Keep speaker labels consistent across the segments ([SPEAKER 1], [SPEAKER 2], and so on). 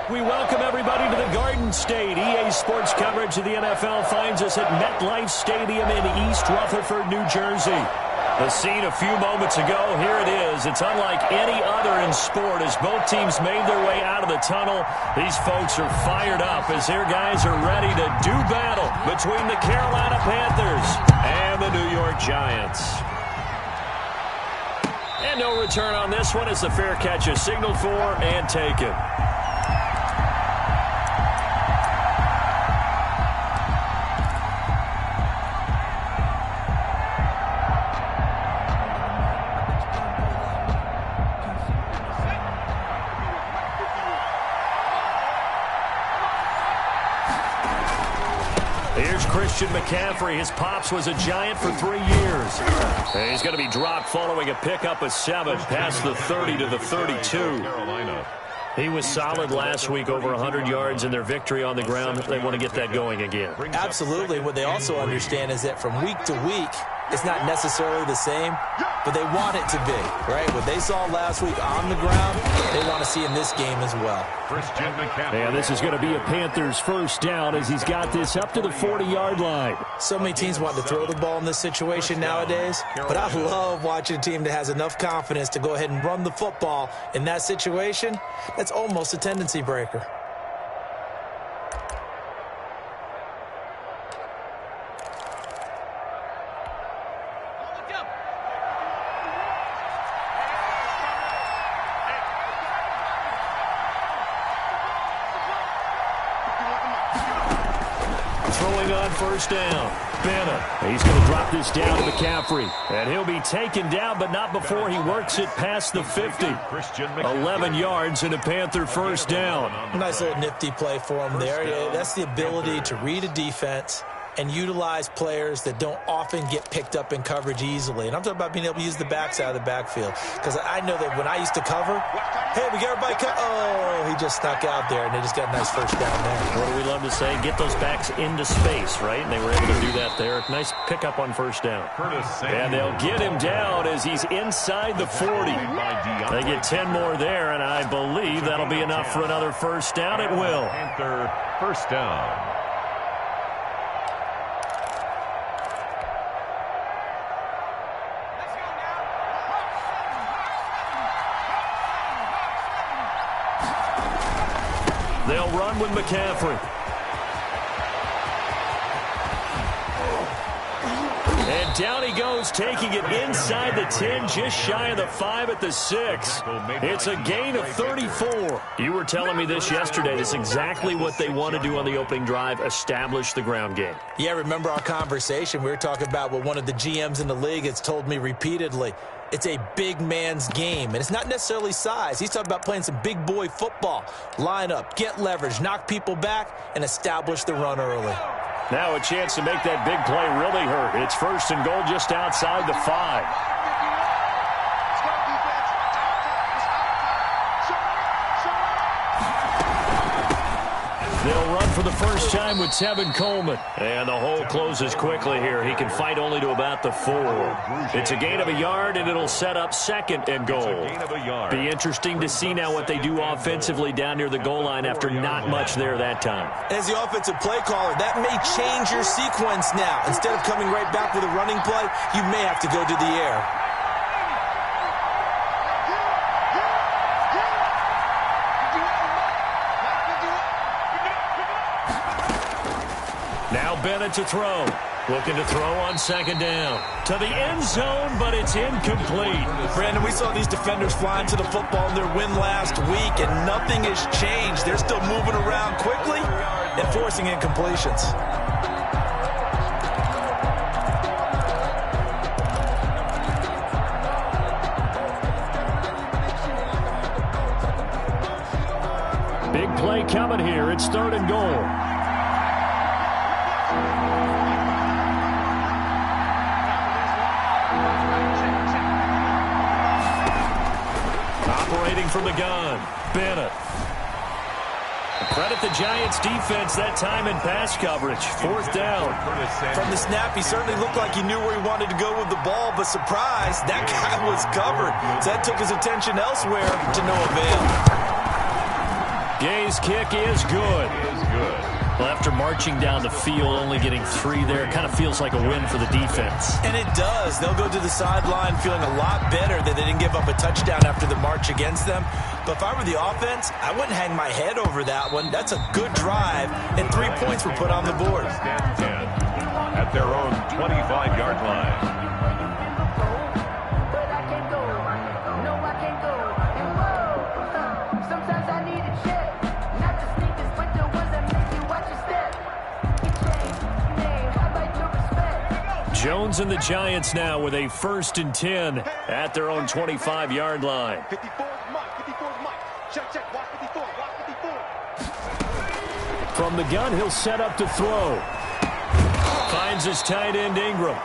[SPEAKER 1] We welcome everybody to the Garden State. EA Sports coverage of the NFL finds us at MetLife Stadium in East Rutherford, New Jersey. The scene a few moments ago, here it is. It's unlike any other in sport as both teams made their way out of the tunnel. These folks are fired up as their guys are ready to do battle between the Carolina Panthers and the New York Giants. And no return on this one as the fair catch is signaled for and taken. Here's Christian McCaffrey. His pops was a Giant for 3 years. And he's going to be dropped following a pickup of 7 past the 30 to the 32. He was solid last week, over 100 yards in their victory on the ground. They want to get that going again.
[SPEAKER 2] Absolutely. What they also understand is that from week to week, it's not necessarily the same, but they want it to be, right? What they saw last week on the ground, they want to see in this game as well.
[SPEAKER 1] And this is going to be a Panthers first down as he's got this up to the 40-yard line.
[SPEAKER 2] So many teams want to throw the ball in this situation nowadays, but I love watching a team that has enough confidence to go ahead and run the football in that situation. That's almost a tendency breaker.
[SPEAKER 1] Throwing on first down. Bennett. He's going to drop this down to McCaffrey. And he'll be taken down, but not before he works it past the 50. 11 yards and a Panther first down.
[SPEAKER 2] Nice little nifty play for him there. Yeah, that's the ability to read a defense and utilize players that don't often get picked up in coverage easily. And I'm talking about being able to use the backside of the backfield. Because I know that when I used to cover, hey, we got everybody cut. Oh, he just snuck out there, and they just got a nice first down there.
[SPEAKER 1] What do we love to say? Get those backs into space, right? And they were able to do that there. Nice pickup on first down. And they'll get him down as he's inside the 40. They get 10 more there, and I believe that'll be enough for another first down. It will.
[SPEAKER 3] Panther first down.
[SPEAKER 1] They'll run with McCaffrey. And down he goes, taking it inside the 10, just shy of the 5 at the 6. It's a gain of 34. You were telling me this yesterday. This is exactly what they want to do on the opening drive, establish the ground game.
[SPEAKER 2] Yeah, remember our conversation? We were talking about what one of the GMs in the league has told me repeatedly. It's a big man's game, and it's not necessarily size. He's talking about playing some big boy football. Line up, get leverage, knock people back, and establish the run early.
[SPEAKER 1] Now a chance to make that big play really hurt. It's first and goal just outside the 5. They'll run for the first time with Tevin Coleman. And the hole closes quickly here. He can fight only to about the 4. It's a gain of a yard, and it'll set up second and goal. Be interesting to see now what they do offensively down near the goal line after not much there that time.
[SPEAKER 2] As the offensive play caller, that may change your sequence now. Instead of coming right back with a running play, you may have to go to the air.
[SPEAKER 1] Now Bennett to throw. Looking to throw on second down. To the end zone, but it's incomplete.
[SPEAKER 2] Brandon, we saw these defenders flying to the football in their win last week, and nothing has changed. They're still moving around quickly and forcing incompletions.
[SPEAKER 1] Big play coming here. It's third and goal. Operating from the gun, Bennett. Credit the Giants defense that time in pass coverage. Fourth down.
[SPEAKER 2] From the snap, he certainly looked like he knew where he wanted to go with the ball, but surprise, that guy was covered. So that took his attention elsewhere to no avail.
[SPEAKER 1] Gay's kick is good. Well, after marching down the field, only getting 3 there, it kind of feels like a win for the defense.
[SPEAKER 2] And it does. They'll go to the sideline feeling a lot better that they didn't give up a touchdown after the march against them. But if I were the offense, I wouldn't hang my head over that one. That's a good drive, and 3 points were put on the board.
[SPEAKER 3] At their own 25-yard line.
[SPEAKER 1] Jones and the Giants now with a 1st and 10 at their own 25-yard line.
[SPEAKER 4] 54, Mike. 54, Mike. Check. Watch 54. Watch 54.
[SPEAKER 1] From the gun, he'll set up to throw. Finds his tight end, Ingram.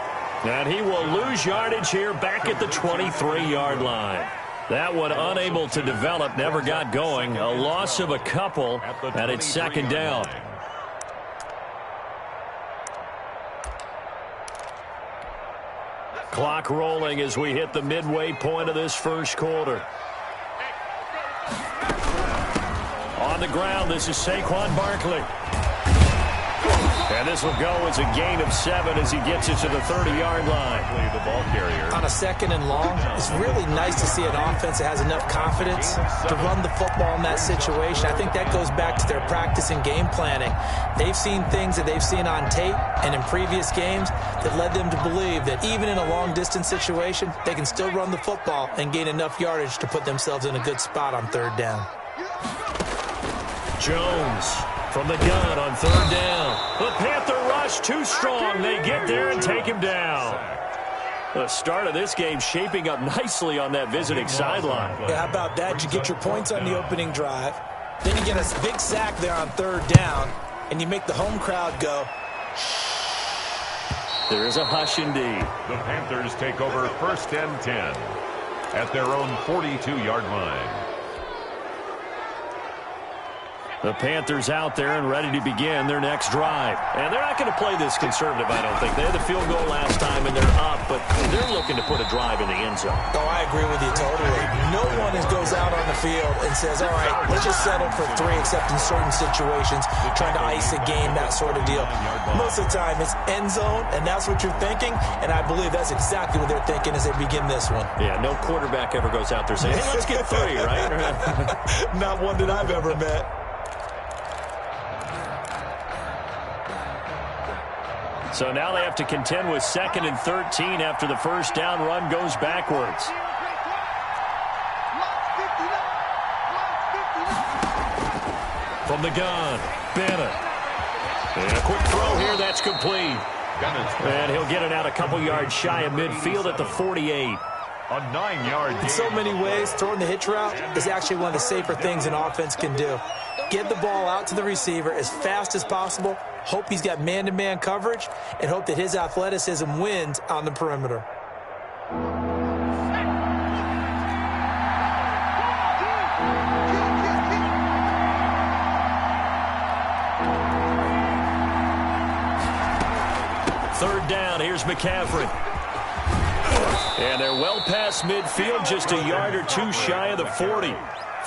[SPEAKER 1] And he will lose yardage here back at the 23-yard line. That one unable to develop, never got going. A loss of a couple, and it's 2nd down. Clock rolling as we hit the midway point of this 1st quarter. On the ground, this is Saquon Barkley. And this will go as a gain of 7 as he gets it to the 30-yard line.
[SPEAKER 3] The ball carrier.
[SPEAKER 2] On a 2nd and long, it's really nice to see an offense that has enough confidence to run the football in that situation. I think that goes back to their practice and game planning. They've seen things that they've seen on tape and in previous games that led them to believe that even in a long-distance situation, they can still run the football and gain enough yardage to put themselves in a good spot on 3rd down.
[SPEAKER 1] Jones from the gun on 3rd down. The Panther rush too strong. They get there and take him down. The start of this game shaping up nicely on that visiting sideline.
[SPEAKER 2] Yeah, how about that? You get your points on the opening drive. Then you get a big sack there on 3rd down, and you make the home crowd go.
[SPEAKER 1] There is a hush indeed.
[SPEAKER 3] The Panthers take over 1st and 10 at their own 42-yard line.
[SPEAKER 1] The Panthers out there and ready to begin their next drive. And they're not going to play this conservative, I don't think. They had the field goal last time, and they're up, but they're looking to put a drive in the end zone.
[SPEAKER 2] Oh, I agree with you totally. No one goes out on the field and says, all right, let's just settle for 3, except in certain situations, trying to ice a game, that sort of deal. Most of the time, it's end zone, and that's what you're thinking, and I believe that's exactly what they're thinking as they begin this one.
[SPEAKER 1] Yeah, no quarterback ever goes out there saying, hey, let's get 3, right?
[SPEAKER 2] Not one that I've ever met.
[SPEAKER 1] So now they have to contend with 2nd and 13 after the 1st down run goes backwards. From the gun, Bennett. And a quick throw here, that's complete. And he'll get it out a couple yards shy of midfield at the 48.
[SPEAKER 3] A 9-yard gain.
[SPEAKER 2] In so many ways, throwing the hitch route is actually one of the safer things an offense can do. Get the ball out to the receiver as fast as possible, hope he's got man-to-man coverage, and hope that his athleticism wins on the perimeter.
[SPEAKER 1] Third down, here's McCaffrey. And they're well past midfield, just a yard or 2 shy of the 40.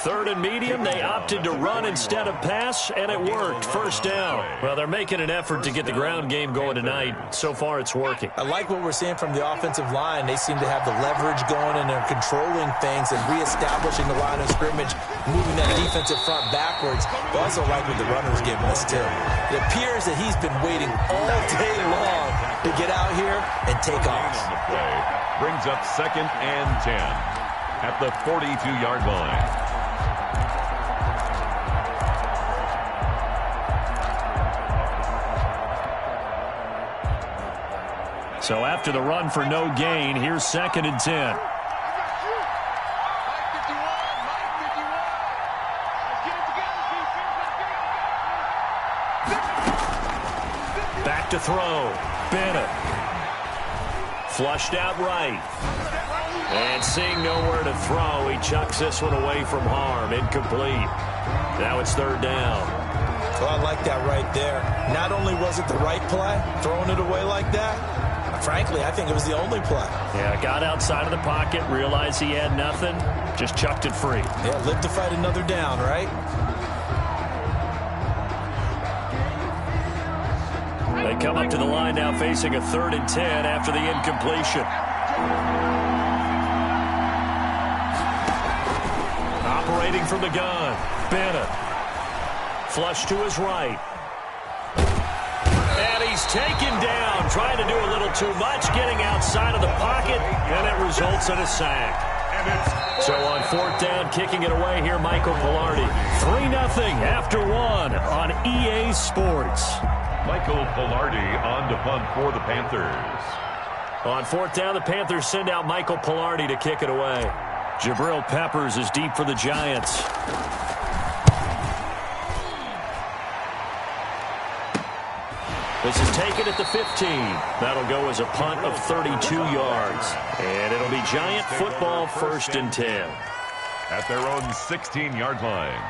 [SPEAKER 1] 3rd and medium, they opted to run instead of pass, and it worked. 1st down. Well, they're making an effort to get the ground game going tonight. So far, it's working.
[SPEAKER 2] I like what we're seeing from the offensive line. They seem to have the leverage going, and they're controlling things and reestablishing the line of scrimmage, moving that defensive front backwards. But also like what the runner's giving us, too. It appears that he's been waiting all day long to get out here and take off.
[SPEAKER 3] The play brings up 2nd and 10 at the 42-yard line.
[SPEAKER 1] So after the run for no gain, here's 2nd and 10. Back to throw. Bennett. Flushed out right. And seeing nowhere to throw, he chucks this one away from harm. Incomplete. Now it's 3rd down.
[SPEAKER 2] Well, I like that right there. Not only was it the right play, throwing it away like that, frankly, I think it was the only play.
[SPEAKER 1] Yeah, got outside of the pocket, realized he had nothing, just chucked it free.
[SPEAKER 2] Yeah, live to fight another down, right?
[SPEAKER 1] They come up to the line now facing a 3rd and 10 after the incompletion. Operating from the gun, Bennett. Flush to his right. And he's taken down, trying to do a little too much, getting outside of the pocket, and it results in a sack. So on 4th down, kicking it away here, Michael Pilardi. 3-0 after 1 on EA Sports.
[SPEAKER 3] Michael Pilardi on to punt for the Panthers.
[SPEAKER 1] On 4th down, the Panthers send out Michael Pilardi to kick it away. Jabril Peppers is deep for the Giants. This is taken at the 15. That'll go as a punt of 32 yards. And it'll be Giant football 1st and 10.
[SPEAKER 3] At their own 16-yard line.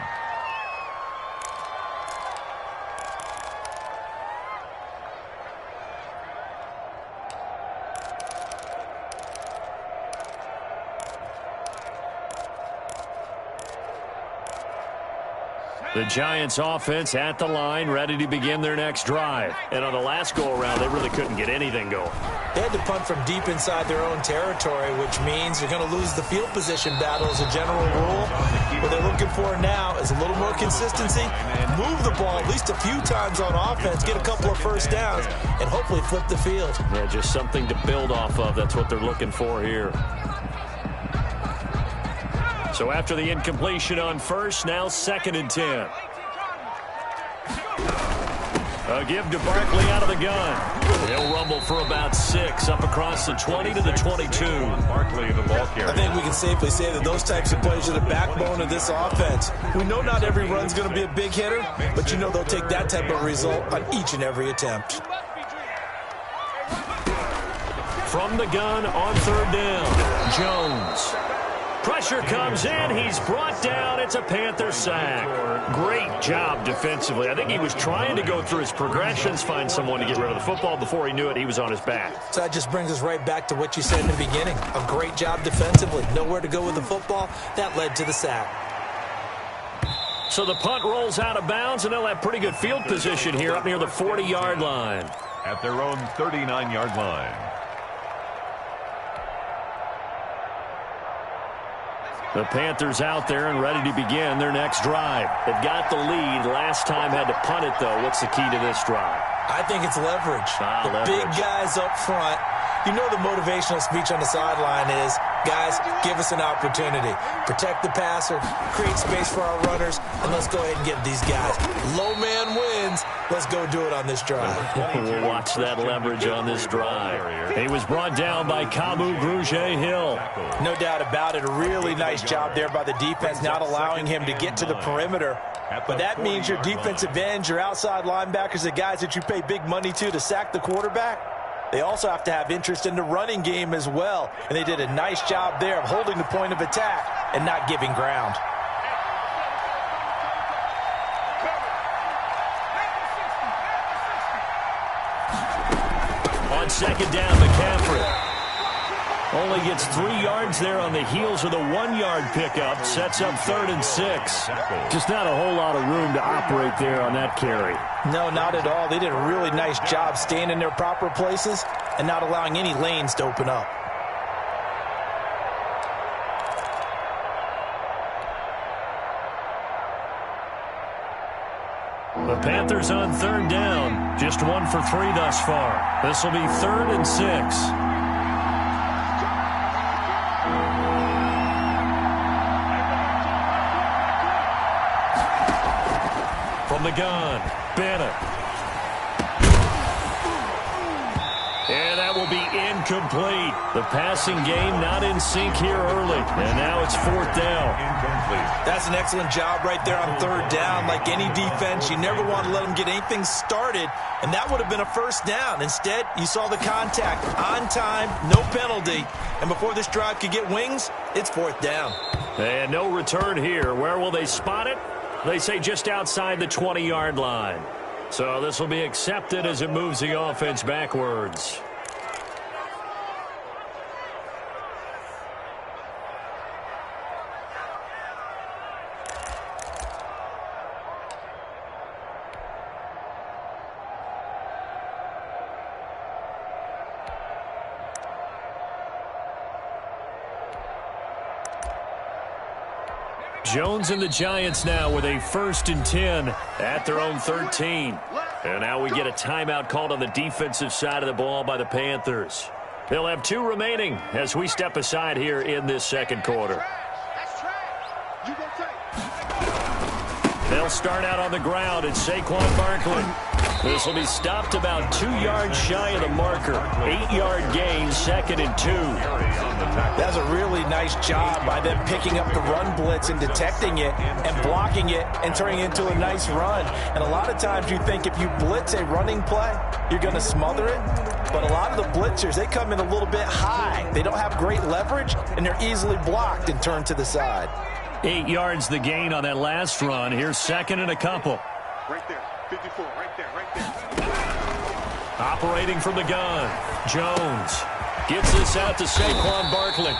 [SPEAKER 1] The Giants offense at the line, ready to begin their next drive. And on the last go-around, they really couldn't get anything going.
[SPEAKER 2] They had to punt from deep inside their own territory, which means you're going to lose the field position battle as a general rule. What they're looking for now is a little more consistency, move the ball at least a few times on offense, get a couple of 1st downs, and hopefully flip the field.
[SPEAKER 1] Yeah, just something to build off of. That's what they're looking for here. So after the incompletion on 1st, now 2nd and 10. A give to Barkley out of the gun. He'll rumble for about 6 up across the 20 to the 22.
[SPEAKER 3] Barkley, the ball carrier.
[SPEAKER 2] I think we can safely say that those types of plays are the backbone of this offense. We know not every run's going to be a big hitter, but you know they'll take that type of result on each and every attempt.
[SPEAKER 1] From the gun on 3rd down, Jones. Pressure comes in. He's brought down. It's a Panther sack. Great job defensively. I think he was trying to go through his progressions, find someone to get rid of the football. Before he knew it, he was on his back.
[SPEAKER 2] So that just brings us right back to what you said in the beginning. A great job defensively. Nowhere to go with the football. That led to the sack.
[SPEAKER 1] So the punt rolls out of bounds, and they'll have pretty good field position here up near the 40-yard line.
[SPEAKER 3] At their own 39-yard line.
[SPEAKER 1] The Panthers out there and ready to begin their next drive. They've got the lead. Last time had to punt it, though. What's the key to this drive?
[SPEAKER 2] I think it's leverage. Big guys up front. You know the motivational speech on the sideline is, guys, give us an opportunity. Protect the passer, create space for our runners, and let's go ahead and get these guys. Low man wins. Let's go do it on this drive.
[SPEAKER 1] We'll watch that leverage on this drive. He was brought down by Kamu Grugier-Hill.
[SPEAKER 2] No doubt about it. A really nice job there by the defense, not allowing him to get to the perimeter. But that means your defensive ends, your outside linebackers, the guys that you pay big money to sack the quarterback, they also have to have interest in the running game as well. And they did a nice job there of holding the point of attack and not giving ground.
[SPEAKER 1] On 2nd down, McCaffrey only gets 3 yards there on the heels of the 1-yard pickup. Sets up 3rd and 6. Just not a whole lot of room to operate there on that carry.
[SPEAKER 2] No, not at all. They did a really nice job staying in their proper places and not allowing any lanes to open up.
[SPEAKER 1] The Panthers on 3rd down. Just 1 for 3 thus far. This will be 3rd and 6. From the gun, Bennett. And that will be incomplete. The passing game not in sync here early. And now it's 4th down.
[SPEAKER 2] That's an excellent job right there on 3rd down. Like any defense, you never want to let them get anything started. And that would have been a 1st down. Instead, you saw the contact on time, no penalty. And before this drive could get wings, it's 4th down.
[SPEAKER 1] And no return here. Where will they spot it? They say just outside the 20-yard line. So this will be accepted as it moves the offense backwards. Jones and the Giants now with a 1st and 10 at their own 13. And now we get a timeout called on the defensive side of the ball by the Panthers. They'll have 2 remaining as we step aside here in this second quarter. They'll start out on the ground. It's Saquon Barkley. This will be stopped about 2 yards shy of the marker. 8-yard gain, 2nd and 2.
[SPEAKER 2] That's a really nice job by them picking up the run blitz and detecting it and blocking it and turning it into a nice run. And a lot of times you think if you blitz a running play, you're going to smother it. But a lot of the blitzers, they come in a little bit high. They don't have great leverage, and they're easily blocked and turned to the side.
[SPEAKER 1] 8 yards the gain on that last run. Here's 2nd and a couple.
[SPEAKER 4] Right there. 54. Right there. Right there.
[SPEAKER 1] Operating from the gun. Jones gets this out to Saquon Barkley.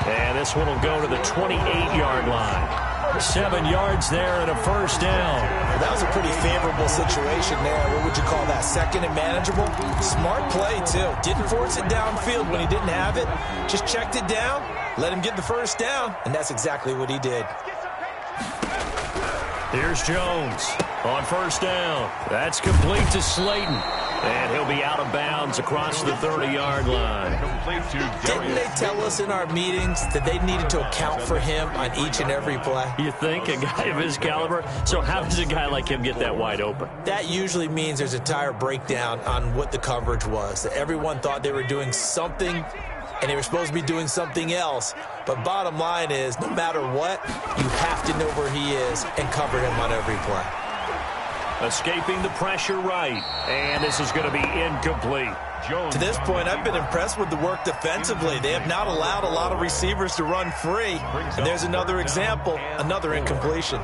[SPEAKER 1] And this one will go to the 28-yard line. 7 yards there and a 1st down.
[SPEAKER 2] That was a pretty favorable situation there. What would you call that? 2nd and manageable? Smart play, too. Didn't force it downfield when he didn't have it. Just checked it down, let him get the 1st down, and that's exactly what he did.
[SPEAKER 1] Here's Jones on 1st down. That's complete to Slayton. And he'll be out of bounds across the 30-yard line.
[SPEAKER 2] Didn't they tell us in our meetings that they needed to account for him on each and every play?
[SPEAKER 1] You think? A guy of his caliber? So how does a guy like him get that wide open?
[SPEAKER 2] That usually means there's a tire breakdown on what the coverage was. That everyone thought they were doing something, and they were supposed to be doing something else. But bottom line is, no matter what, you have to know where he is and cover him on every play.
[SPEAKER 1] Escaping the pressure right. And this is going to be incomplete.
[SPEAKER 2] To this point, I've been impressed with the work defensively. They have not allowed a lot of receivers to run free. And there's another example, another incompletion.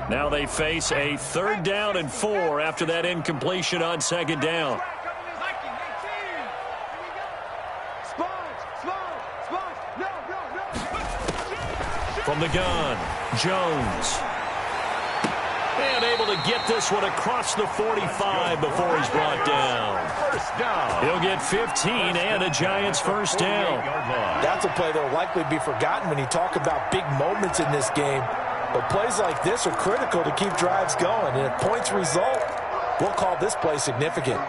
[SPEAKER 1] Now they face a 3rd down and 4 after that incompletion on 2nd down. From the gun, Jones. And able to get this one across the 45 before he's brought down. He'll get 15 and a Giants 1st down.
[SPEAKER 2] That's a play that will likely be forgotten when you talk about big moments in this game. But plays like this are critical to keep drives going. And if points result, we'll call this play significant.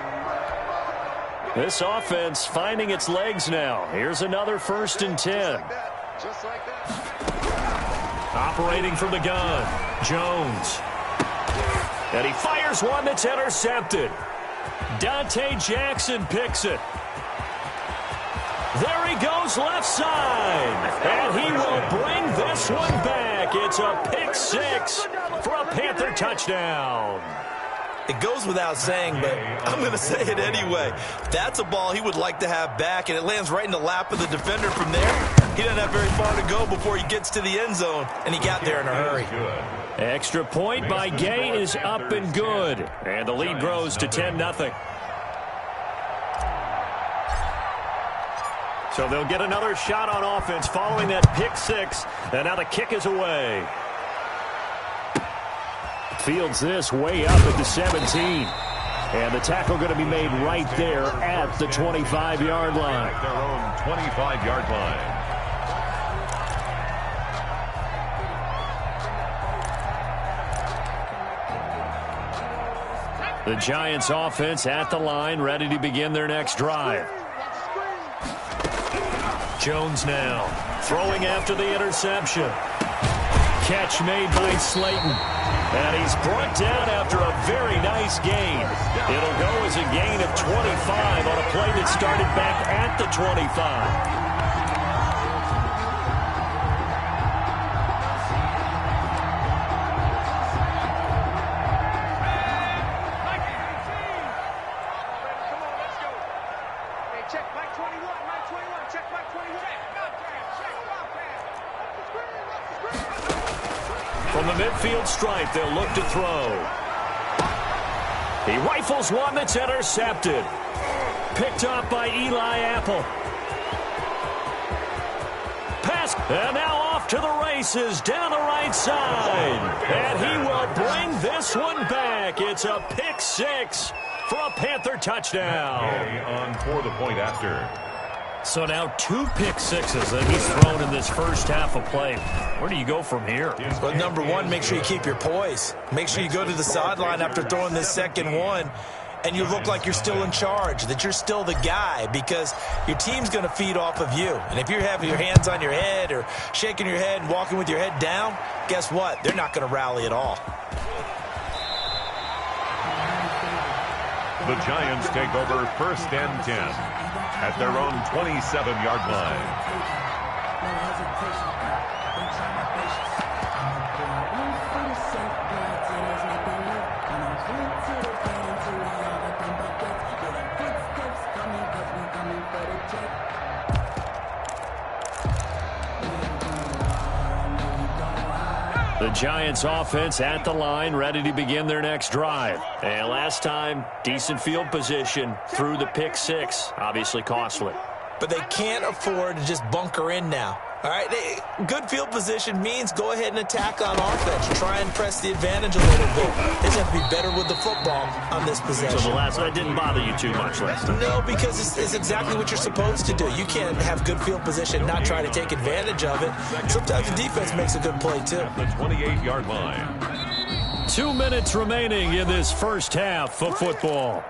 [SPEAKER 1] This offense finding its legs now. Here's another 1st and 10.
[SPEAKER 4] Just like that.
[SPEAKER 1] Operating from the gun, Jones. And he fires one that's intercepted. Dante Jackson picks it. There he goes left side. And he will bring this one back. It's a pick 6 for a Panther touchdown.
[SPEAKER 2] It goes without saying, but I'm going to say it anyway. That's a ball he would like to have back, and it lands right in the lap of the defender from there. He doesn't have very far to go before he gets to the end zone, and he got there in a hurry.
[SPEAKER 1] Extra point by Gay is up and good. And the lead grows to 10-0. So they'll get another shot on offense following that pick 6. And now the kick is away. Fields this way up at the 17. And the tackle going to be made right there at the 25-yard line.
[SPEAKER 3] Their own 25-yard line.
[SPEAKER 1] The Giants offense at the line, ready to begin their next drive. Jones now throwing after the interception. Catch made by Slayton. And he's brought down after a very nice gain. It'll go as a gain of 25 on a play that started back at the 25. From the midfield stripe, they'll look to throw. He rifles one that's intercepted. Picked up by Eli Apple. Pass, and now off to the races down the right side. And he will bring this one back. It's a pick 6 for a Panther touchdown.
[SPEAKER 3] On for the point after.
[SPEAKER 1] So now 2 pick sixes that he's thrown in this first half of play. Where do you go from here?
[SPEAKER 2] Well, number one, make sure you keep your poise. Make sure you go to the sideline after throwing this second one, and you look like you're still in charge, that you're still the guy, because your team's going to feed off of you. And if you're having your hands on your head or shaking your head and walking with your head down, guess what? They're not going to rally at all.
[SPEAKER 3] The Giants take over 1st and 10 at their own 27-yard line.
[SPEAKER 1] The Giants offense at the line, ready to begin their next drive. And last time, decent field position through the pick six. Obviously costly.
[SPEAKER 2] But they can't afford to just bunker in now. All right, good field position means go ahead and attack on offense. Try and press the advantage a little bit. They just have to be better with the football on this possession.
[SPEAKER 1] So the last one didn't bother you too much last time?
[SPEAKER 2] No, because it's exactly what you're supposed to do. You can't have good field position and not try to take advantage of it. Sometimes the defense makes a good play, too.
[SPEAKER 3] At the 28-yard line.
[SPEAKER 1] 2 minutes remaining in this first half of football.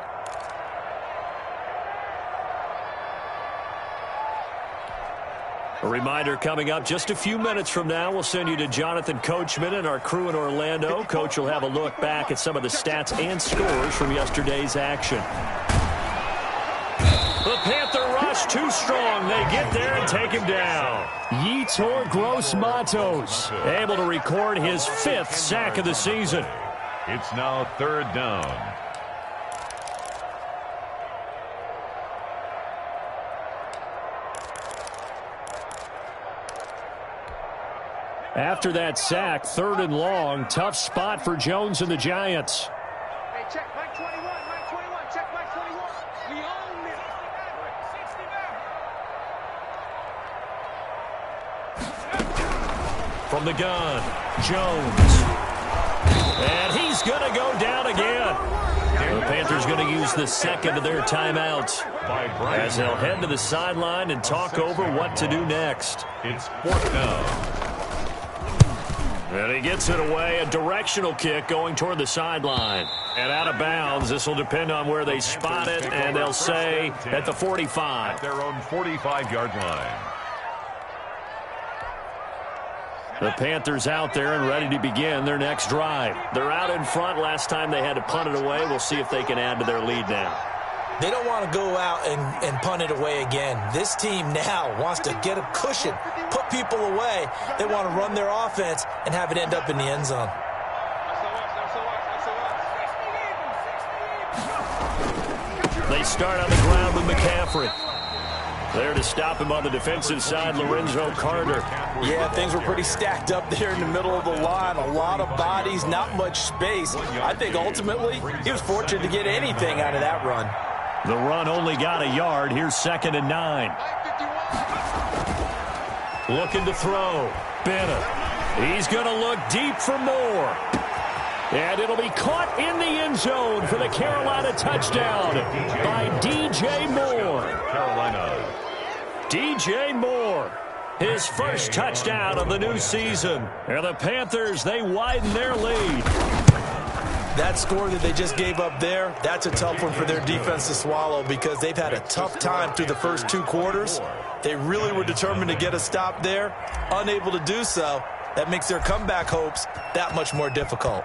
[SPEAKER 1] A reminder coming up just a few minutes from now, we'll send you to Jonathan Coachman and our crew in Orlando. Coach will have a look back at some of the stats and scores from yesterday's action. The Panther rush too strong. They get there and take him down. Yetur Gross-Matos able to record his 5th sack of the season.
[SPEAKER 3] It's now 3rd down.
[SPEAKER 1] After that sack, 3rd and long, tough spot for Jones and the Giants.
[SPEAKER 4] Hey, check Mike 21, Mike 21, check Mike 21. We own it.
[SPEAKER 1] From the gun, Jones. And he's going to go down again. The Panthers going to use the second of their timeouts as they'll head to the sideline and talk over what to do next.
[SPEAKER 3] It's 4th down.
[SPEAKER 1] And he gets it away, a directional kick going toward the sideline. And out of bounds, this will depend on where they spot it, and they'll say at the 45.
[SPEAKER 3] At their own 45-yard line.
[SPEAKER 1] The Panthers out there and ready to begin their next drive. They're out in front. Last time they had to punt it away. We'll see if they can add to their lead now.
[SPEAKER 2] They don't want to go out and punt it away again. This team now wants to get a cushion, put people away. They want to run their offense and have it end up in the end zone.
[SPEAKER 1] They start on the ground with McCaffrey. There to stop him on the defensive side, Lorenzo Carter.
[SPEAKER 2] Yeah, things were pretty stacked up there in the middle of the line. A lot of bodies, not much space. I think ultimately he was fortunate to get anything out of that run.
[SPEAKER 1] The run only got a yard. Here's 2nd and 9. Looking to throw. Bennett. He's going to look deep for more. And it'll be caught in the end zone for the Carolina touchdown by DJ Moore.
[SPEAKER 3] Carolina.
[SPEAKER 1] DJ Moore, his first touchdown of the new season. And the Panthers, they widen their lead.
[SPEAKER 2] That score that they just gave up there, that's a tough one for their defense to swallow because they've had a tough time through the first 2 quarters. They really were determined to get a stop there, unable to do so. That makes their comeback hopes that much more difficult.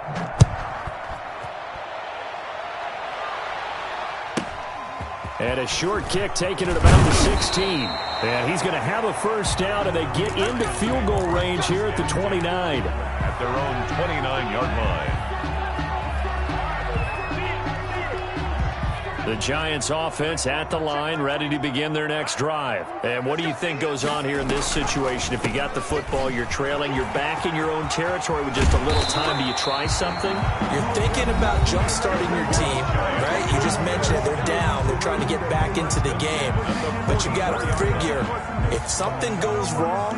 [SPEAKER 1] And a short kick taken at about the 16. And he's going to have a first down, and they get into field goal range here at the 29.
[SPEAKER 3] At their own 29-yard line.
[SPEAKER 1] The Giants offense at the line, ready to begin their next drive. And what do you think goes on here in this situation? If you got the football, you're trailing, you're back in your own territory with just a little time. Do you try something?
[SPEAKER 2] You're thinking about jump-starting your team, right? You just mentioned it. They're down. They're trying to get back into the game. But you got to figure, if something goes wrong,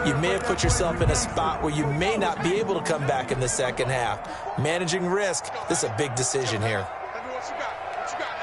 [SPEAKER 2] you may have put yourself in a spot where you may not be able to come back in the second half. Managing risk, this is a big decision here.
[SPEAKER 4] What you got?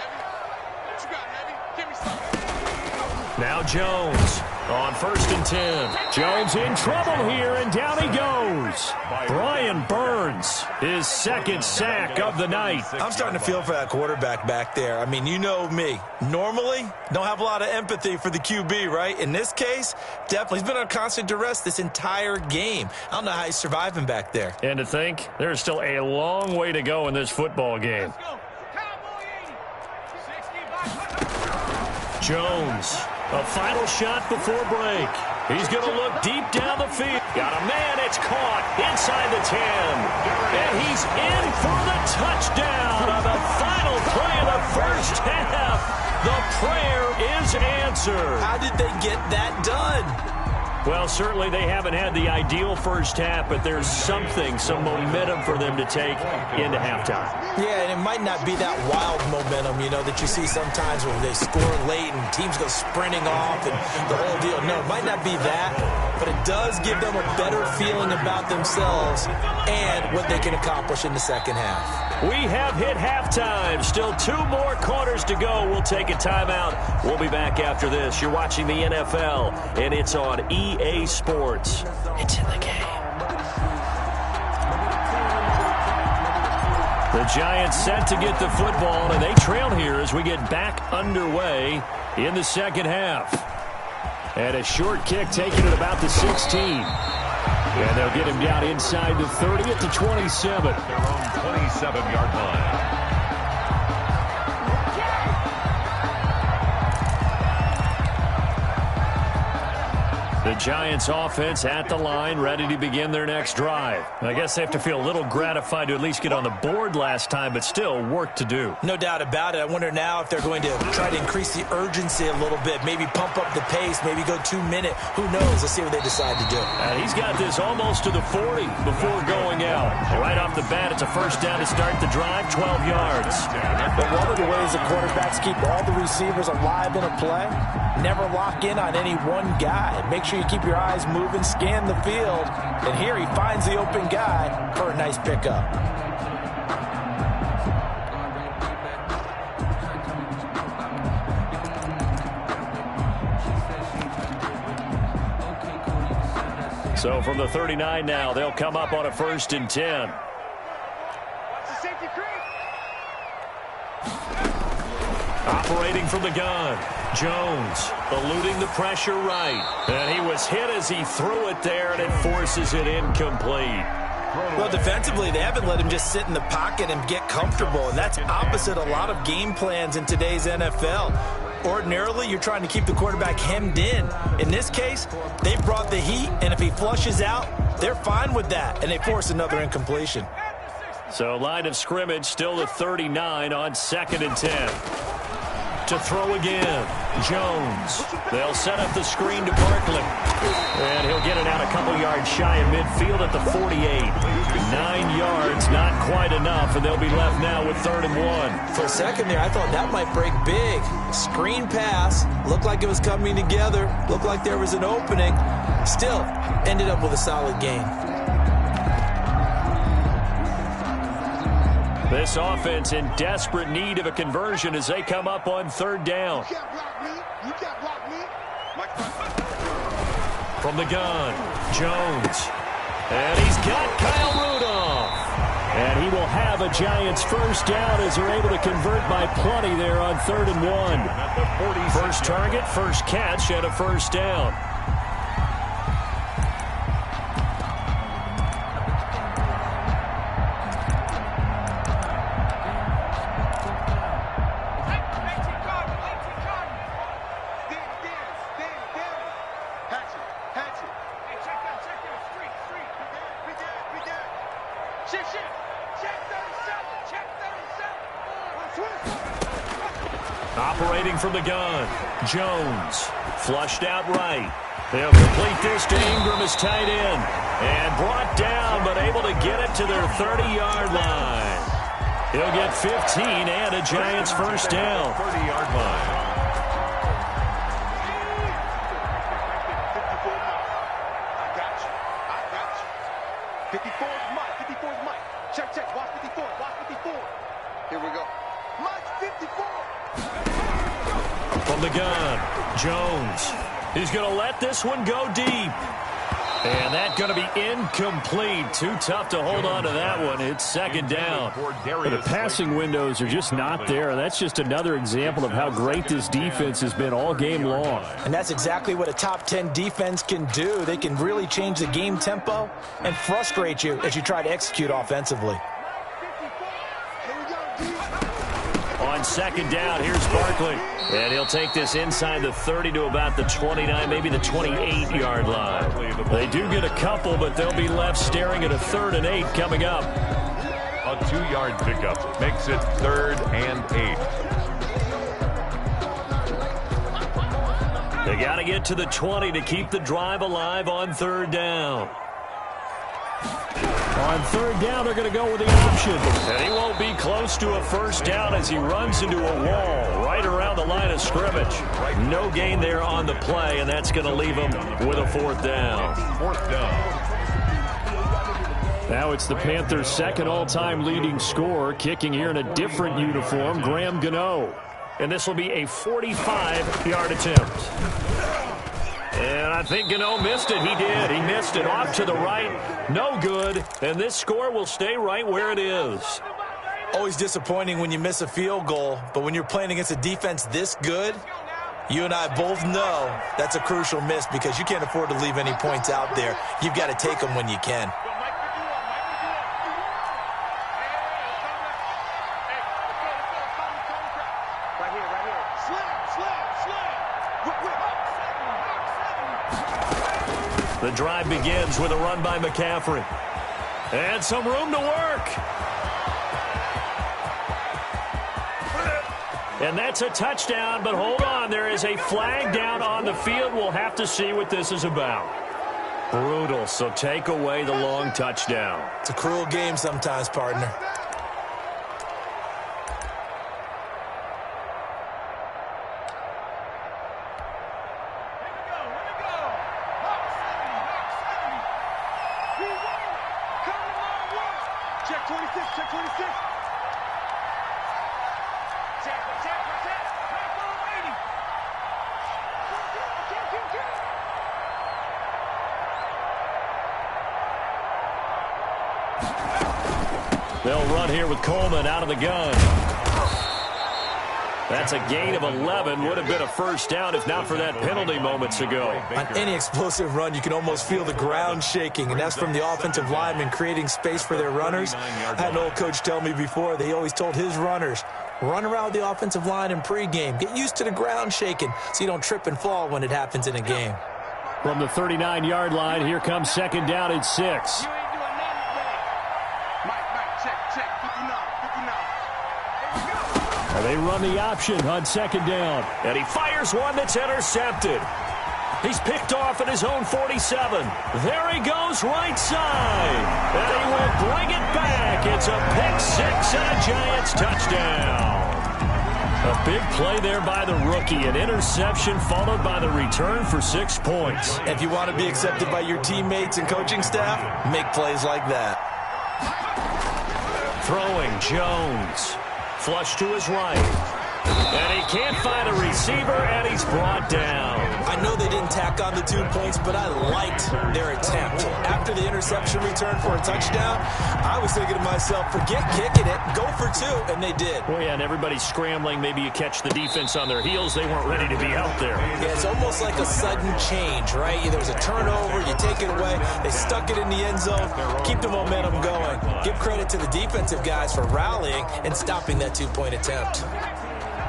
[SPEAKER 1] Now Jones on 1st and 10. Jones in trouble here, and down he goes. Brian Burns, his 2nd sack of the night.
[SPEAKER 2] I'm starting to feel for that quarterback back there. I mean, you know me. Normally, don't have a lot of empathy for the QB, right? In this case, definitely. He's been on constant duress this entire game. I don't know how he's surviving back there.
[SPEAKER 1] And to think, there's still a long way to go in this football game. Jones, a final shot before break. He's going to look deep down the field. Got a man, it's caught inside the 10. And he's in for the touchdown on the final play of the first half. The prayer is answered.
[SPEAKER 2] How did they get that done?
[SPEAKER 1] Well, certainly they haven't had the ideal first half, but there's some momentum for them to take into halftime.
[SPEAKER 2] Yeah, and it might not be that wild momentum, you know, that you see sometimes when they score late and teams go sprinting off and the whole deal. No, it might not be that, but it does give them a better feeling about themselves and what they can accomplish in the second half.
[SPEAKER 1] We have hit halftime. Still 2 more quarters to go. We'll take a timeout. We'll be back after this. You're watching the NFL, and it's on EA Sports. It's in the game. The Giants set to get the football, and they trail here as we get back underway in the second half. And a short kick taken at about the 16. And they'll get him down inside the 30 at the 27.
[SPEAKER 3] Their own 27-yard line.
[SPEAKER 1] The Giants offense at the line, ready to begin their next drive. I guess they have to feel a little gratified to at least get on the board last time, but still work to do.
[SPEAKER 2] No doubt about it. I wonder now if they're going to try to increase the urgency a little bit, maybe pump up the pace, maybe go 2-minute. Who knows? Let's see what they decide to do.
[SPEAKER 1] And he's got this almost to the 40 before going out. Right off the bat, it's a first down to start the drive, 12 yards.
[SPEAKER 2] But one of the ways the quarterbacks keep all the receivers alive in a play, never lock in on any one guy. Make sure you keep your eyes moving, scan the field, and here he finds the open guy for a nice pickup.
[SPEAKER 1] So from the 39 now, they'll come up on a 1st and 10. Operating from the gun, Jones eluding the pressure right. And he was hit as he threw it there, and it forces it incomplete.
[SPEAKER 2] Well, defensively, they haven't let him just sit in the pocket and get comfortable, and that's opposite a lot of game plans in today's NFL. Ordinarily, you're trying to keep the quarterback hemmed in. In this case, they brought the heat, and if he flushes out, they're fine with that, and they force another incompletion.
[SPEAKER 1] So line of scrimmage still the 39 on 2nd and 10. To throw again, Jones. They'll set up the screen to Barkley. And he'll get it out a couple yards shy of midfield at the 48. 9 yards, not quite enough, and they'll be left now with 3rd and 1.
[SPEAKER 2] For a second there, I thought that might break big. Screen pass, looked like it was coming together, looked like there was an opening. Still, ended up with a solid gain.
[SPEAKER 1] This offense in desperate need of a conversion as they come up on 3rd down.
[SPEAKER 4] You can't block me. You can't block me.
[SPEAKER 1] From the gun, Jones. And he's got Kyle Rudolph. And he will have a Giants 1st down as they're able to convert by plenty there on 3rd and 1. First target, first catch, and a 1st down. Operating from the gun, Jones, flushed out right. They'll complete this to Ingram as tight end. And brought down, but able to get it to their 30-yard line. He'll get 15 and a Giants 1st down.
[SPEAKER 3] 30-yard line.
[SPEAKER 1] From the gun, Jones. He's going to let this one go deep. And that's going to be incomplete. Too tough to hold on to that one. It's second down.
[SPEAKER 5] The passing windows are just not there. That's just another example of how great this defense has been all game long.
[SPEAKER 2] And that's exactly what a top 10 defense can do. They can really change the game tempo and frustrate you as you try to execute offensively.
[SPEAKER 1] On second down, here's Barkley. And he'll take this inside the 30 to about the 29, maybe the 28-yard line. They do get a couple, but they'll be left staring at a 3rd and 8 coming up.
[SPEAKER 3] A 2-yard pickup makes it 3rd and 8.
[SPEAKER 1] They got to get to the 20 to keep the drive alive on 3rd down.
[SPEAKER 5] On 3rd down, they're going to go with the option.
[SPEAKER 1] And he won't be close to a 1st down as he runs into a wall right around the line of scrimmage. No gain there on the play, and that's going to leave him with a 4th down.
[SPEAKER 3] 4th down.
[SPEAKER 5] Now it's the Panthers' 2nd all-time leading scorer, kicking here in a different uniform, Graham Gano.
[SPEAKER 1] And this will be a 45-yard attempt. And I think Gano missed it. He did. He missed it off to the right. No good. And this score will stay right where it is.
[SPEAKER 2] Always disappointing when you miss a field goal, but when you're playing against a defense this good, you and I both know that's a crucial miss because you can't afford to leave any points out there. You've got to take them when you can.
[SPEAKER 1] The drive begins with a run by McCaffrey. And some room to work. And that's a touchdown, but hold on. There is a flag down on the field. We'll have to see what this is about. Brutal, so take away the long touchdown.
[SPEAKER 2] It's a cruel game sometimes, partner.
[SPEAKER 4] Check 26, check 26. Check.
[SPEAKER 1] They'll run here with Coleman out of the gun. That's a gain of 11. Would have been a 1st down if not for that penalty moments ago.
[SPEAKER 2] On any explosive run, you can almost feel the ground shaking, and that's from the offensive linemen creating space for their runners. I had an old coach tell me before, they always told his runners, run around the offensive line in pregame. Get used to the ground shaking so you don't trip and fall when it happens in a game.
[SPEAKER 5] From the 39-yard line, here comes 2nd down and 6. They run the option on 2nd down.
[SPEAKER 1] And he fires one that's intercepted. He's picked off at his own 47. There he goes right side. And he will bring it back. It's a pick 6 and a Giants touchdown. A big play there by the rookie. An interception followed by the return for 6 points.
[SPEAKER 2] If you want to be accepted by your teammates and coaching staff, make plays like that.
[SPEAKER 1] Throwing Jones. Flush to his right. And he can't find a receiver, and he's brought down.
[SPEAKER 2] I know they didn't tack on the 2 points, but I liked their attempt. After the interception return for a touchdown, I was thinking to myself, forget kicking it, go for 2, and they did.
[SPEAKER 1] Well, yeah, and everybody's scrambling. Maybe you catch the defense on their heels. They weren't ready to be out there.
[SPEAKER 2] Yeah, it's almost like a sudden change, right? There was a turnover, you take it away, they stuck it in the end zone, keep the momentum going. Give credit to the defensive guys for rallying and stopping that 2-point attempt.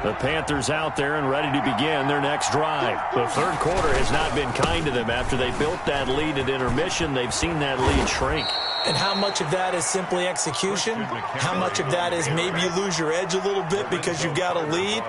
[SPEAKER 1] The Panthers out there and ready to begin their next drive. The 3rd quarter has not been kind to them. After they built that lead at intermission, they've seen that lead shrink.
[SPEAKER 2] And how much of that is simply execution? How much of that is maybe you lose your edge a little bit because you've got a lead?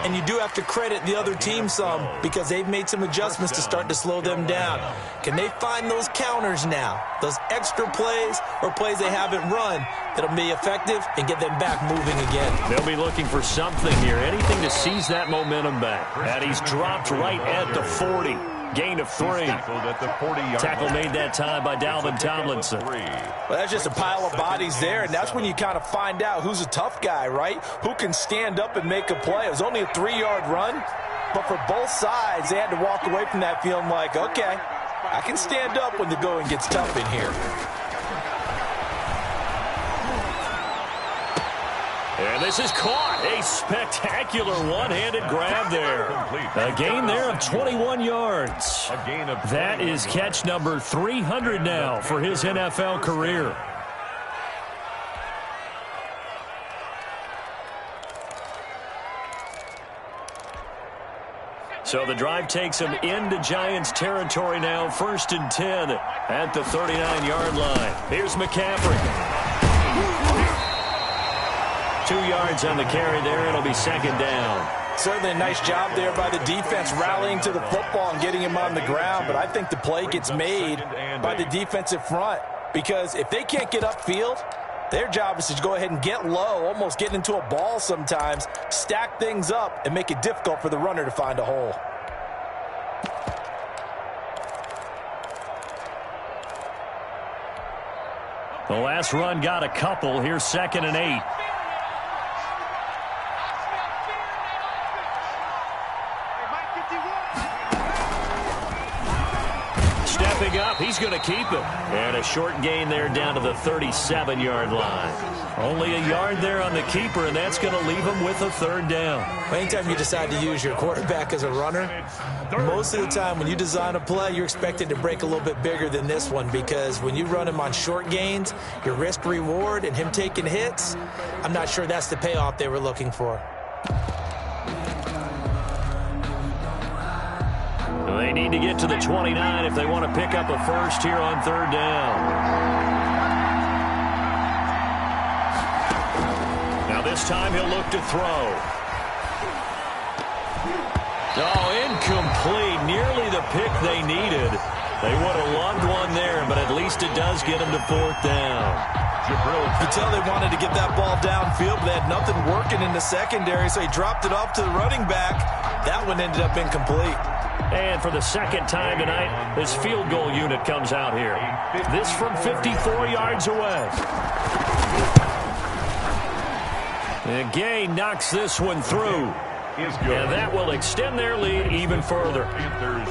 [SPEAKER 2] And you do have to credit the other team some because they've made some adjustments to start to slow them down. Can they find those counters now? Those extra plays or plays they haven't run that'll be effective and get them back moving again?
[SPEAKER 1] They'll be looking for something here, anything to seize that momentum back. And he's dropped right at the 40. Gain of 3. Tackle made that time by Dalvin Tomlinson.
[SPEAKER 2] Well, that's just a pile of bodies there, and that's when you kind of find out who's a tough guy, right? Who can stand up and make a play. It was only a 3-yard run, But for both sides, they had to walk away from that feeling like, okay, I can stand up when the going gets tough in here.
[SPEAKER 1] And this is caught. A spectacular one-handed grab there. A gain there of 21 yards. That is catch number 300 now for his NFL career. So the drive takes him into Giants territory now. 1st and 10 at the 39-yard line. Here's McCaffrey. 2 yards on the carry there. It'll be 2nd down.
[SPEAKER 2] Certainly a nice job there by the defense rallying to the football and getting him on the ground. But I think the play gets made by the defensive front, because if they can't get upfield, their job is to go ahead and get low, almost get into a ball sometimes, stack things up, and make it difficult for the runner to find a hole.
[SPEAKER 1] The last run got a couple. Here's 2nd and 8. Stepping up, he's going to keep it. And a short gain there down to the 37-yard line. Only a yard there on the keeper, and that's going to leave him with a 3rd down.
[SPEAKER 2] Anytime you decide to use your quarterback as a runner, most of the time when you design a play, you're expected to break a little bit bigger than this one, because when you run him on short gains, your risk-reward and him taking hits, I'm not sure that's the payoff they were looking for.
[SPEAKER 1] They need to get to the 29 if they want to pick up a first here on 3rd down. Now this time he'll look to throw. Oh, incomplete. Nearly the pick they needed. They would have loved one there, but at least it does get them to 4th down.
[SPEAKER 2] You could tell they wanted to get that ball downfield, but they had nothing working in the secondary, so he dropped it off to the running back. That one ended up incomplete.
[SPEAKER 1] And for the 2nd time tonight, this field goal unit comes out here. This from 54 yards away. And Gay knocks this one through. And that will extend their lead even further.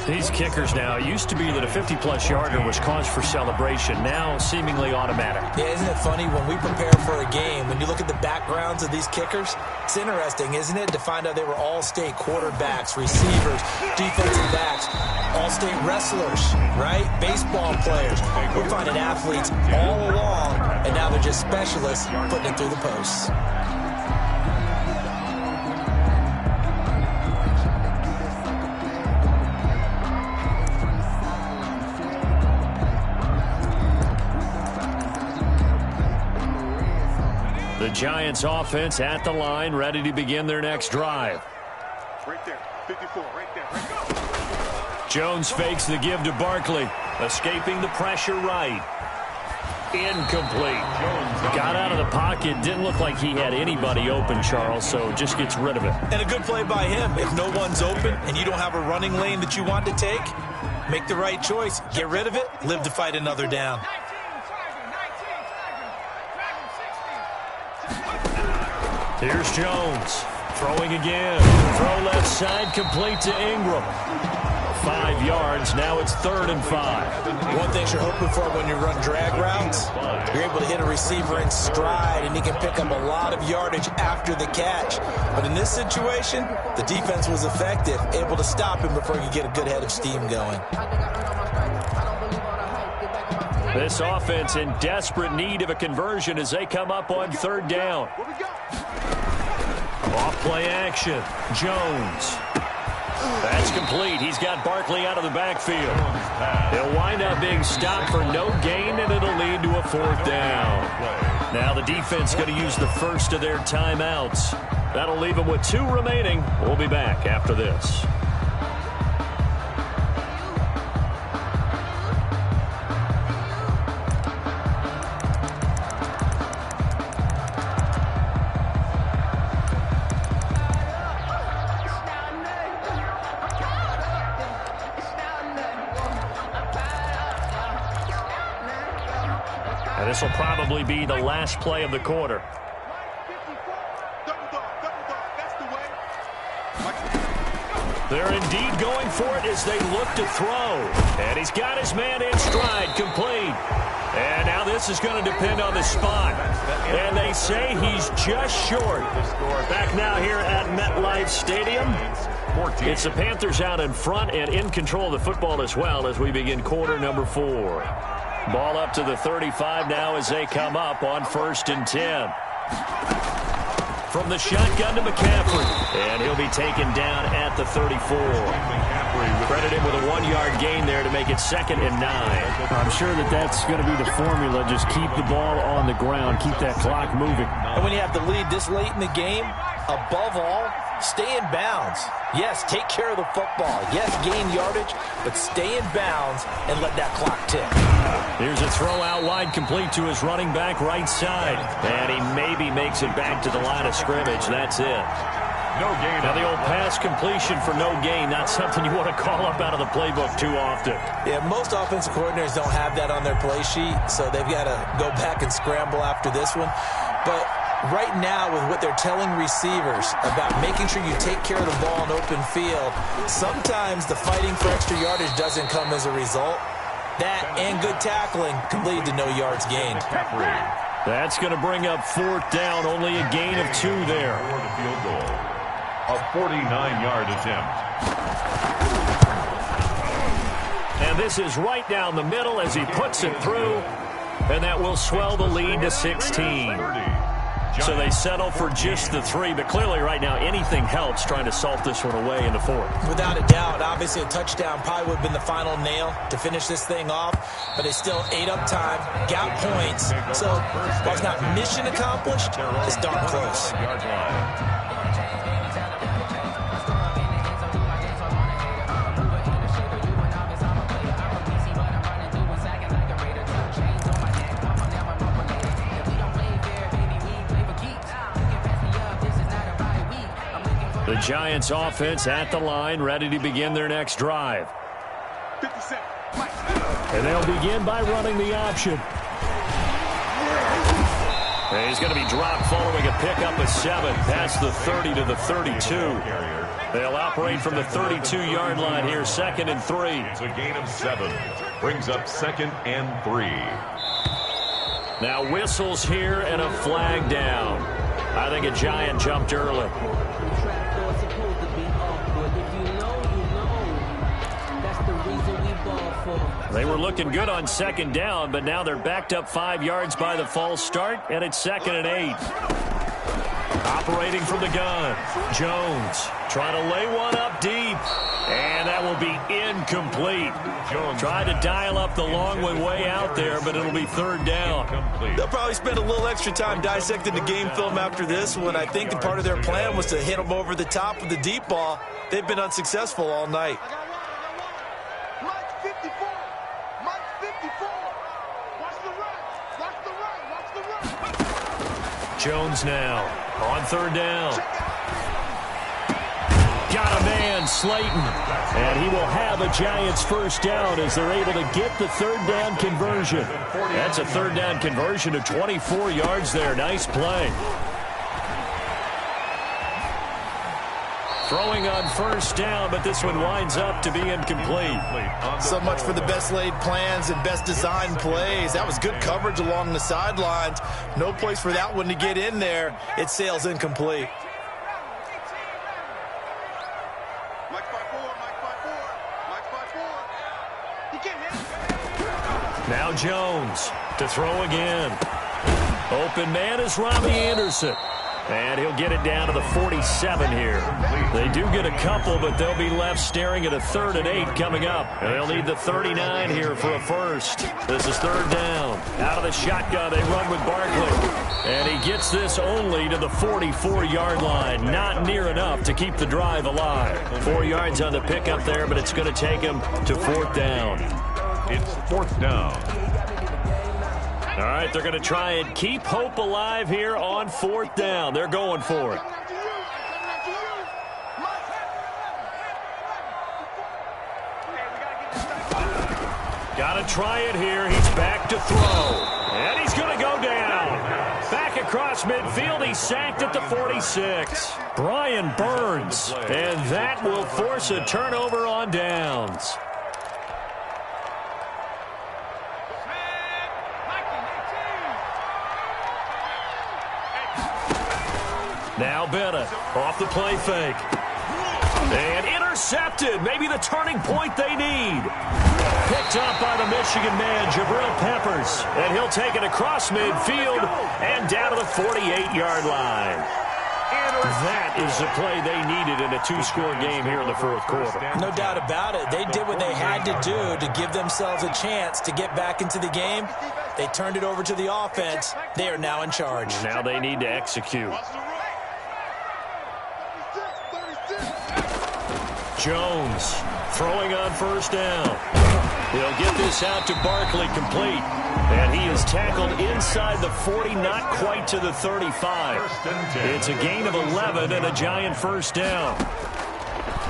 [SPEAKER 1] These kickers now, it used to be that a 50-plus yarder was cause for celebration. Now seemingly automatic.
[SPEAKER 2] Yeah, isn't it funny when we prepare for a game, when you look at the backgrounds of these kickers, it's interesting, isn't it, to find out they were all-state quarterbacks, receivers, defensive backs, all-state wrestlers, right? Baseball players. We're finding athletes all along, and now they're just specialists putting it through the posts.
[SPEAKER 1] The Giants offense at the line, ready to begin their next drive.
[SPEAKER 4] Right there, 54, right there.
[SPEAKER 1] Jones fakes the give to Barkley, escaping the pressure right. Incomplete. Got out of the pocket, didn't look like he had anybody open, Charles, so just gets rid of it.
[SPEAKER 2] And a good play by him. If no one's open and you don't have a running lane that you want to take, make the right choice. Get rid of it, live to fight another down.
[SPEAKER 1] Here's Jones, throwing again. Throw left side, complete to Ingram. 5 yards, now it's 3rd and 5.
[SPEAKER 2] One thing you're hoping for when you run drag routes, you're able to hit a receiver in stride, and he can pick up a lot of yardage after the catch. But in this situation, the defense was effective, able to stop him before you get a good head of steam going.
[SPEAKER 1] This offense in desperate need of a conversion as they come up on 3rd down. Off play action. Jones. That's complete. He's got Barkley out of the backfield. He'll wind up being stopped for no gain, and it'll lead to a 4th down. Now the defense going to use the first of their timeouts. That'll leave them with 2 remaining. We'll be back after this. This will probably be the last play of the quarter. They're indeed going for it as they look to throw. And he's got his man in stride, complete. And now this is going to depend on the spot. And they say he's just short. Back now here at MetLife Stadium. It's the Panthers out in front and in control of the football as well as we begin quarter number 4. Ball up to the 35 now as they come up on 1st and 10. From the shotgun to McCaffrey. And he'll be taken down at the 34. Credit him with a 1-yard gain there to make it 2nd and 9.
[SPEAKER 5] I'm sure that's going to be the formula. Just keep the ball on the ground. Keep that clock moving.
[SPEAKER 2] And when you have the lead this late in the game, above all, stay in bounds. Yes, take care of the football. Yes, gain yardage, but stay in bounds and let that clock tick.
[SPEAKER 1] Here's a throw out wide, complete to his running back right side. And he maybe makes it back to the line of scrimmage. That's it.
[SPEAKER 3] No gain.
[SPEAKER 1] Now the old pass completion for no gain, not something you want to call up out of the playbook too often.
[SPEAKER 2] Yeah, most offensive coordinators don't have that on their play sheet, so they've got to go back and scramble after this one. But right now, with what they're telling receivers about making sure you take care of the ball in open field, sometimes the fighting for extra yardage doesn't come as a result. That and good tackling can lead to no yards gained.
[SPEAKER 1] That's going to bring up 4th down, only a gain of 2 there.
[SPEAKER 3] For the field goal. A 49-yard attempt.
[SPEAKER 1] And this is right down the middle as he puts it through. And that will swell the lead to 16. So they settle for just the 3, but clearly right now anything helps trying to salt this one away in the 4th.
[SPEAKER 2] Without a doubt, obviously a touchdown probably would have been the final nail to finish this thing off, but they still ate up time, got points. So while it's not mission accomplished, it's darn close.
[SPEAKER 1] The Giants offense at the line, ready to begin their next drive. And they'll begin by running the option. And he's going to be dropped following a pickup of 7 past the 30 to the 32. They'll operate from the 32-yard line here, 2nd and 3.
[SPEAKER 3] It's a gain of 7. Brings up 2nd and 3.
[SPEAKER 1] Now whistles here and a flag down. I think a Giant jumped early. They were looking good on 2nd down, but now they're backed up 5 yards by the false start, and it's 2nd and 8. Operating from the gun, Jones trying to lay one up deep, and that will be incomplete. Jones tried to dial up the long one way out there, but it'll be 3rd down.
[SPEAKER 2] They'll probably spend a little extra time dissecting the game film after this one. I think part of their plan was to hit them over the top with the deep ball. They've been unsuccessful all night.
[SPEAKER 1] Jones now on 3rd down. Got a man, Slayton. And he will have a Giants 1st down as they're able to get the 3rd down conversion. That's a 3rd down conversion of 24 yards there. Nice play. Throwing on 1st down, but this one winds up to be incomplete.
[SPEAKER 2] So much for the best laid plans and best designed plays. That was good coverage along the sidelines. No place for that one to get in there. It sails incomplete.
[SPEAKER 1] Now Jones to throw again. Open man is Robbie Anderson. And he'll get it down to the 47 here. They do get a couple, but they'll be left staring at a 3rd and 8 coming up. And they'll need the 39 here for a 1st. This is 3rd down. Out of the shotgun, they run with Barkley. And he gets this only to the 44-yard line. Not near enough to keep the drive alive. 4 yards on the pickup there, but it's going to take him to 4th down.
[SPEAKER 3] It's 4th down.
[SPEAKER 1] All right, they're going to try and keep hope alive here on 4th down. They're going for it. Got to try it here. He's back to throw. And he's going to go down. Back across midfield. He's sacked at the 46. Brian Burns. And that will force a turnover on downs. Now Bennett off the play fake. And intercepted. Maybe the turning point they need. Picked up by the Michigan man, Jabril Peppers. And he'll take it across midfield and down to the 48-yard line. That is the play they needed in a two-score game here in the fourth quarter.
[SPEAKER 2] No doubt about it. They did what they had to do to give themselves a chance to get back into the game. They turned it over to the offense. They are now in charge.
[SPEAKER 1] Now they need to execute. Jones throwing on first down. He'll get this out to Barkley complete. And he is tackled inside the 40, not quite to the 35. It's a gain of 11 and a Giant first down.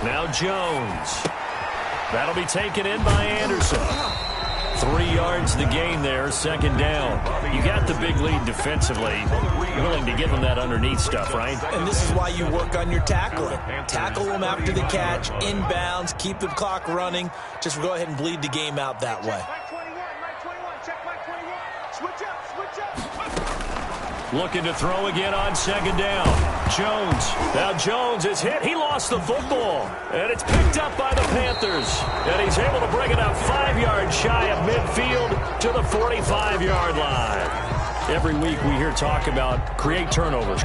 [SPEAKER 1] Now Jones. That'll be taken in by Anderson. 3 yards the gain there, second down. You got the big lead defensively. Willing to give them that underneath stuff, right?
[SPEAKER 2] And this is why you work on your tackling. Tackle them after the catch, inbounds, keep the clock running. Just go ahead and bleed the game out that way.
[SPEAKER 1] Looking to throw again on second down. Jones. Now Jones is hit. He lost the football. And it's picked up by the Panthers. And he's able to bring it up 5 yards shy of midfield to the 45-yard line. Every week we hear talk about create turnovers.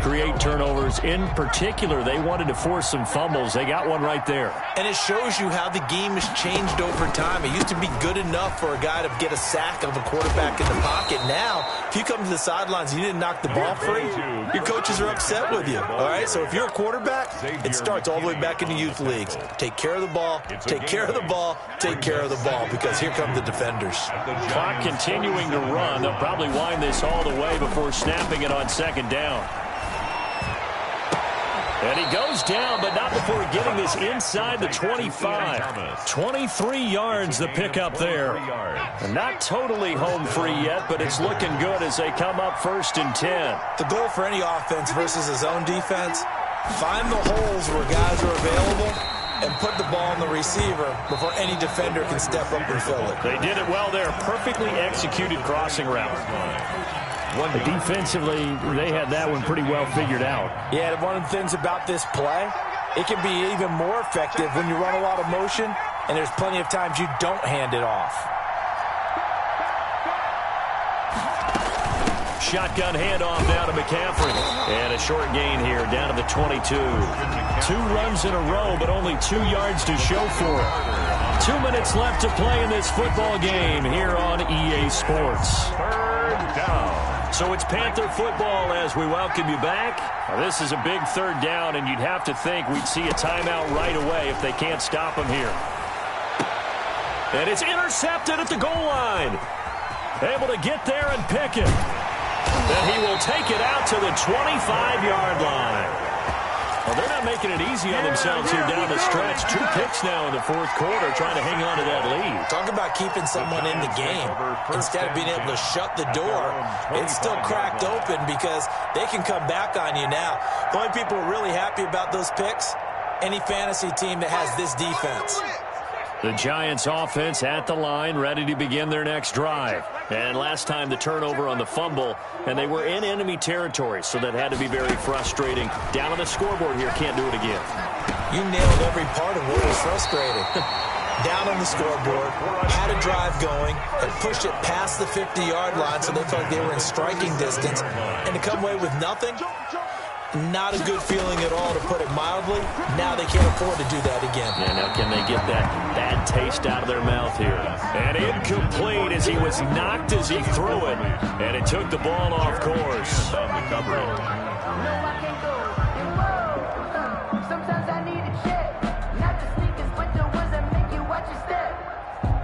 [SPEAKER 1] In particular, they wanted to force some fumbles. They got one right there.
[SPEAKER 2] And it shows you how the game has changed over time. It used to be good enough for a guy to get a sack of a quarterback in the pocket. Now, if you come to the sidelines and you didn't knock the ball free, your coaches are upset with you. All right, so if you're a quarterback, it starts all the way back in the youth leagues. Take care of the ball, take care of the ball, take care of the ball, because here come the defenders.
[SPEAKER 1] Clock continuing to run. They'll probably wind this all the way before snapping it on second down. And he goes down, but not before getting this inside the 25. 23 yards the pickup there. And not totally home free yet, but it's looking good as they come up 1st and 10.
[SPEAKER 2] The goal for any offense versus a zone defense, find the holes where guys are available and put the ball on the receiver before any defender can step up and fill it.
[SPEAKER 1] They did it well there. Perfectly executed crossing route. Defensively, they had that one pretty well figured out.
[SPEAKER 2] Yeah, one of the things about this play, it can be even more effective when you run a lot of motion, and there's plenty of times you don't hand it off.
[SPEAKER 1] Shotgun handoff down to McCaffrey. And a short gain here down to the 22. 2 runs in a row, but only 2 yards to show for it. 2 minutes left to play in this football game here on EA Sports.
[SPEAKER 3] Third down.
[SPEAKER 1] So it's Panther football as we welcome you back. Now, this is a big third down, and you'd have to think we'd see a timeout right away if they can't stop him here. And it's intercepted at the goal line. Able to get there and pick it. Then he will take it out to the 25-yard line. Well, they're not making it easy on themselves here down the stretch. 2 picks now in the fourth quarter, trying to hang on to that lead.
[SPEAKER 2] Talk about keeping someone in the game. Instead of being able to shut the door, it's still cracked open because they can come back on you now. The only people who are really happy about those picks, any fantasy team that has this defense.
[SPEAKER 1] The Giants offense at the line, ready to begin their next drive. And last time the turnover on the fumble, and they were in enemy territory, so that had to be very frustrating. Down on the scoreboard here, can't do it again.
[SPEAKER 2] You nailed every part of what was frustrating. Down on the scoreboard, had a drive going, and pushed it past the 50-yard line so they felt like they were in striking distance. And to come away with nothing, not a good feeling at all, to put it mildly. Now they can't afford to do that again.
[SPEAKER 1] Yeah, now can they get that bad taste out of their mouth here? And incomplete as he was knocked as he threw it. And it took the ball off course.
[SPEAKER 6] Sometimes I need a check, not the sneakers, but the ones that make you watch your step.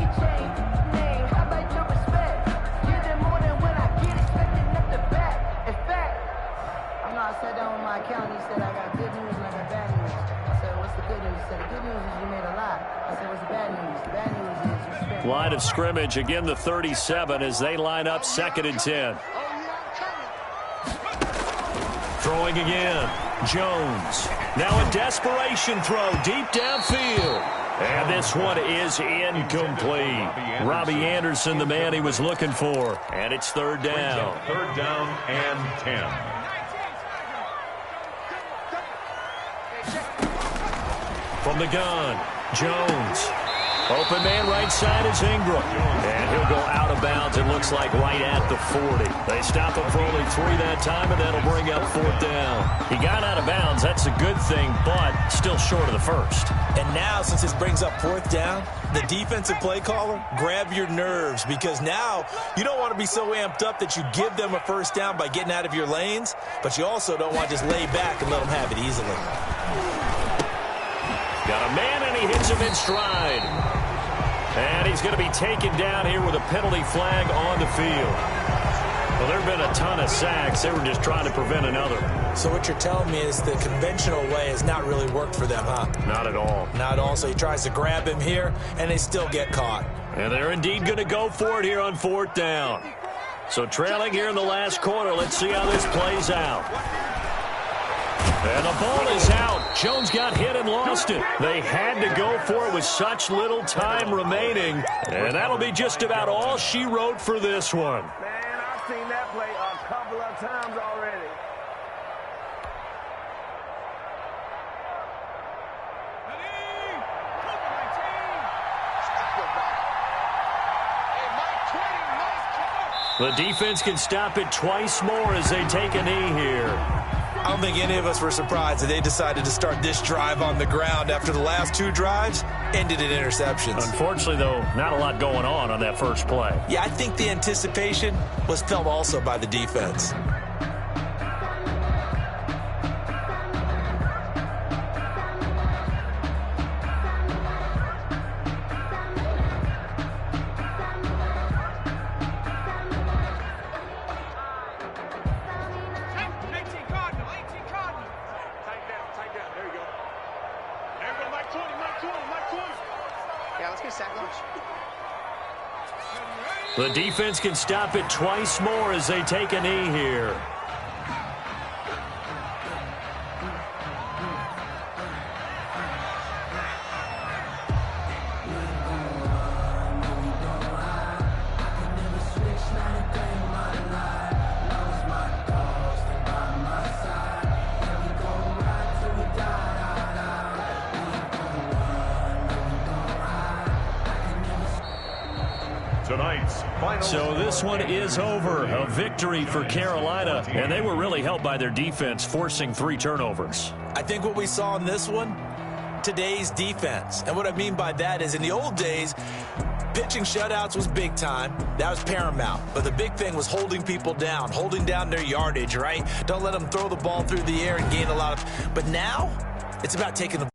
[SPEAKER 6] Your chain, name, how about your respect? You're the more than when I get expecting up the back. In fact, I sat down with my accountant. He said, I got good news and I got bad news. I said, what's the good news? He said, the good news is you made a lot. I said, what's the bad news? The bad news is you spent.
[SPEAKER 1] Line of scrimmage, again the 37 as they line up 2nd and 10. Throwing again. Jones. Now a desperation throw deep downfield. And this one is incomplete. Robbie Anderson, the man he was looking for. And it's third down.
[SPEAKER 3] Third down and 10.
[SPEAKER 1] From the gun, Jones. Open man right side is Ingram. And he'll go out of bounds, it looks like, right at the 40. They stop him for only 3 that time, and that'll bring up fourth down. He got out of bounds. That's a good thing, but still short of the first.
[SPEAKER 2] And now, since this brings up fourth down, the defensive play caller, grab your nerves, because now you don't want to be so amped up that you give them a first down by getting out of your lanes, but you also don't want to just lay back and let them have it easily.
[SPEAKER 1] Got a man, and he hits him in stride. And he's going to be taken down here with a penalty flag on the field. Well, there have been a ton of sacks. They were just trying to prevent another.
[SPEAKER 2] So what you're telling me is the conventional way has not really worked for them, huh?
[SPEAKER 1] Not at all.
[SPEAKER 2] Not at all. So he tries to grab him here, and they still get caught.
[SPEAKER 1] And they're indeed going to go for it here on fourth down. So trailing here in the last quarter. Let's see how this plays out. And the ball is out. Jones got hit and lost it. They had to go for it with such little time remaining. And that'll be just about all she wrote for this one.
[SPEAKER 4] Man, I've seen that play a couple of times already.
[SPEAKER 1] The defense can stop it twice more as they take a knee here.
[SPEAKER 2] I don't think any of us were surprised that they decided to start this drive on the ground after the last 2 drives ended in interceptions.
[SPEAKER 1] Unfortunately, though, not a lot going on that first play.
[SPEAKER 2] Yeah, I think the anticipation was felt also by the defense.
[SPEAKER 1] The defense can stop it twice more as they take a knee here. So this one is over. A victory for Carolina, and they were really helped by their defense, forcing 3 turnovers.
[SPEAKER 2] I think what we saw in this one, today's defense. And what I mean by that is in the old days, pitching shutouts was big time. That was paramount. But the big thing was holding people down, holding down their yardage, right? Don't let them throw the ball through the air and gain a lot of... But now, it's about taking the